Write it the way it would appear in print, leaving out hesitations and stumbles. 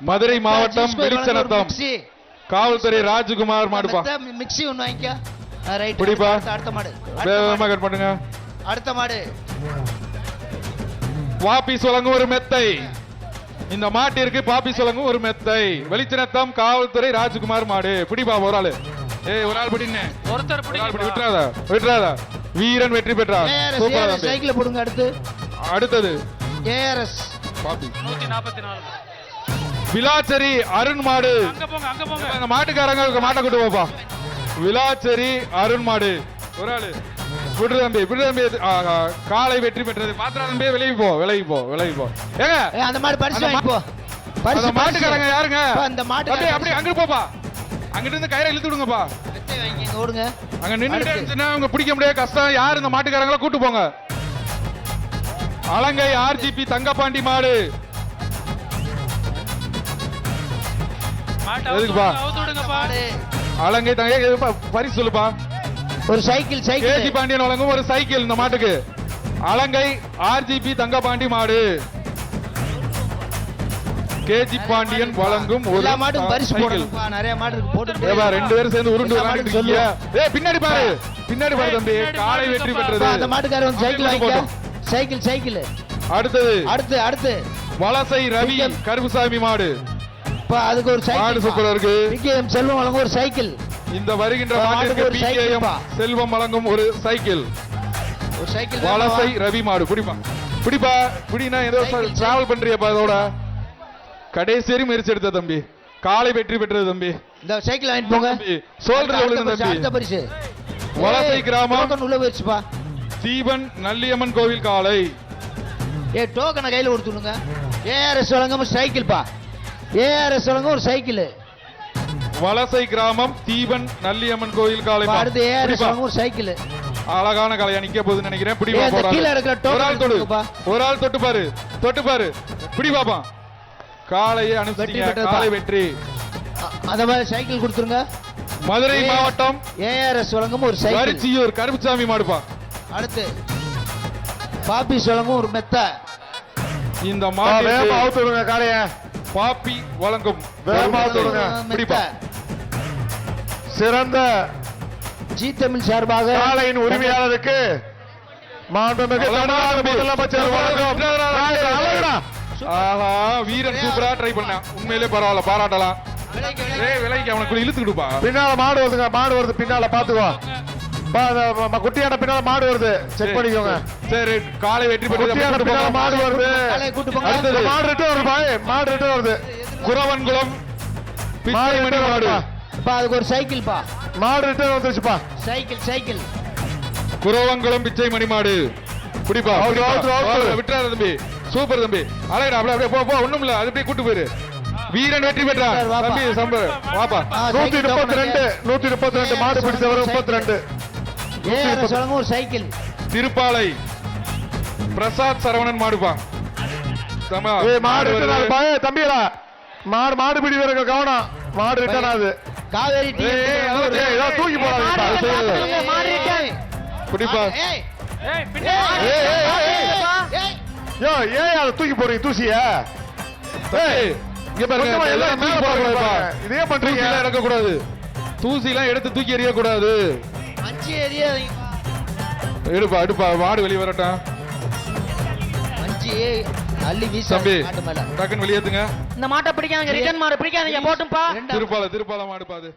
மதுரை மாவட்டம் வெளிச்சநத்தம் காவல்துறை ராஜகுமார் மாடுப்பா. மிக்ஸி ஒன்று வாங்கிக்க. ரைட் குடிப்பா. அடுத்த மாடு வேகமா கட் பண்ணுங்க. அடுத்த மாடு பாப்பி சொலங்கும் ஒரு மெத்தை. இந்த மாட்டிற்கு பாப்பி சொலங்கும் ஒரு மெத்தை. வெளிச்சநத்தம் காவல்துறை ராஜகுமார் மாடு. பிடிப்பா ஒரு ஆளு. ஏய் ஒரு ஆள் பிடின்னு. ஒருத்தர் பிடி. விட்டுறாதா விட்டுறாதா. வீரன் வெற்றி பெற்றார். சூப்பரா சைக்கிள் போடுங்க. அடுத்தது ஏஆர்எஸ் பாப்பி 144. விலாச்சேரி அருண் மாடு. அங்க போங்க அங்க போங்க. அந்த மாட்டுக்காரங்க மாட்டை கூட்டு போப்பா. விலாச்சேரி அருண் மாடு. ஒரு ஆளு விடு தம்பி விடு தம்பி. காலை வெற்றி பெற்றது. மாத்திரா தம்பி விலகி போ விலகி போ விலகி போ. ஏங்க அந்த மாடு பரிசு வாங்கி போ. பரிசு மாட்டுக்காரங்க யாருங்க? அந்த மாட்டு அப்படியே அப்படியே அங்க போப்பா. அங்கிட்டு இருந்து கயிறை இழுத்து விடுங்கப்பா. மெத்தை வாங்கி இங்க ஓடுங்க. அங்க நின்னுட்டே இருந்துச்சுன்னா அவங்க பிடிக்க முடியாது கஷ்டம். யார் இந்த மாட்டுக்காரங்கள கூட்டு போங்க. அலங்கை ஆர்ஜிபி தங்கப்பாண்டி மாடு. எதுக்குப்பா? அலங்கை தங்க பரிசு சொல்லுப்பா. ஒரு சைக்கிள் சைக்கிள். கேஜி பாண்டியன் வழங்கும் ஒரு சைக்கிள் இந்த மாட்டுக்கு. அலங்கை ஆர்ஜிபி தங்கப்பாண்டி மாடு. கேஜி பாண்டியன் வழங்கும் ஒரு எல்லா மாட்டுக்கும் பரிசு போடுங்கப்பா. நிறைய மாட்டுக்கு போட்டு ஏபா ரெண்டு பேரும் சேர்ந்து உருண்டு விளையாடிட்டு இருக்கீங்க. ஏய் பின்னாடி பாரு பின்னாடி பாரு தம்பி. காலை வெற்றி பெற்றது. அந்த மாட்டுக்காரர் வந்து சைக்கிள் வாங்கிக்க. Cycle cycle. அடுத்தது அடுத்து அடுத்து வலசை ரவி கருப்புசாமி மாடு. அதுக்கு ஒரு சைக்கிள். மாடு சூப்பரா இருக்கு. பிகேஎம் செல்வம் வழங்கும் ஒரு சைக்கிள். இந்த வருகின்ற மாட்டுக்கு பிகேஎம் செல்வம் வழங்கும் ஒரு சைக்கிள். ஒரு சைக்கிள். வலசை ரவி மாடு. பிடிப்பா பிடிப்பா பிடினா ஏதோ டிராவல் பண்றியப்பா. அதோட கடைசி முயற்சி எடுத்த தம்பி. காலை வெற்றி பெற்றது தம்பி. இந்த சைக்கிள் வாங்கிட்டு போங்க. சோல்டர் விழுந்த தம்பி. அடுத்த பரிசு வலசை கிராமம் உள்ள போயிடுச்சுப்பா. தீபன் நல்லியம்மன் கோவில் காலை. டோக்கனை கையில் கொடுத்துடுங்க. ஏஆர்எஸ் வழங்கும் சைக்கிள் பா. ஏஆர்எஸ் வழங்கும் ஒரு சைக்கிள். வலசை கிராமம் தீபன் நல்லியம்மன் கோயில் காலை. அடுத்து ஏஆர்எஸ் வழங்கும் ஒரு சைக்கிள். அழகான காலையா நிக்க போகுதுன்னு நினைக்கிறேன். பிடிப்பா ஒரு ஆள் தொடு. ஒரு ஆள் தொட்டு பாரு தொட்டு பாரு. பிடி பாப்பா. காலையை அனுப்பிச்சிட்டீங்க. காலை வெற்றி. அந்த மாதிரி சைக்கிள் கொடுத்துருங்க. மதுரை மாவட்டம் ஏஆர்எஸ் வழங்கும் ஒரு சைக்கிள். வரிச்சியூர் கருப்புசாமி மாடுப்பா. அடுத்து பாப்பி வழங்கும் ஒரு மெத்த. இந்த மாடு காலைய பாப்பி வழங்கும் சிறந்த ஜி தமிழ் சார்பாக காலையின் உரிமையாளருக்கு மாண்புமிகு முதலமைச்சர் வழங்கும். ஆஹா வீரன் சூப்பரா ட்ரை பண்ண. உண்மையிலே பரவாயில்ல பாராட்டலாம். விலைக்கு அவனுக்கு இழுத்துக்கிடுப்பா. பின்னால மாடு வருதுங்க. மாடு வருது பின்னால பாத்துக்கோ. குட்டியான பின்னால மாடு வருது. செக் பண்ணிக்கோங்க. சரி காலை வெற்றி பெற்றது. மாடு வருது. மாடு ரிட்டர்ன் வருது பாய். மாடு ரிட்டர்ன் வருது. குரவன்குளம் பிச்சைமணி மாடு. அதுக்கு ஒரு சைக்கிள் பா. மாடு ரிட்டர்ன் வந்துருச்சுப்பா. Cycle cycle. குரவன்குளம் பிச்சைமணி மாடு. பிடிப்பா விட்டுறாரு தம்பி. சூப்பர் தம்பி. அழகா அப்படியே போ போ. ஒண்ணும் இல்ல அது அப்படியே கூட்டு போயிரு. வீரன் வெற்றி பெற்றார் தம்பி. சம்பர் வாப்பா. 132 மாடு பிடிச்சவர் 32. ஒரு சைக்கிள். திருப்பாலை பிரசாத் சரவணன் மாடுப்பா. மாடு தம்பியரா மாடு மாடு பிடி வீரங்க கவனம். மாடு ரிட்டர்ன் ஆகுது. காவேரி தூக்கி போடாதீங்க. பிடிப்பா. ஏன் தூக்கி போறீங்க தூசிய? இதே பண்றீங்க. இறக்க கூடாது. தூசி எல்லாம் எடுத்து தூக்கி எறிய கூடாது. எடுப்பா எடுப்பா. மாடு வெளியே வரட்டும். தம்பி டக்குன்னு வெளியேத்துங்க. இந்த மாட்டை பிடிக்காதீங்க. ரிட்டர்ன் மாடு பிடிக்காதீங்க. போட்டும்பா. திருப்பால மாடுப்பா அது.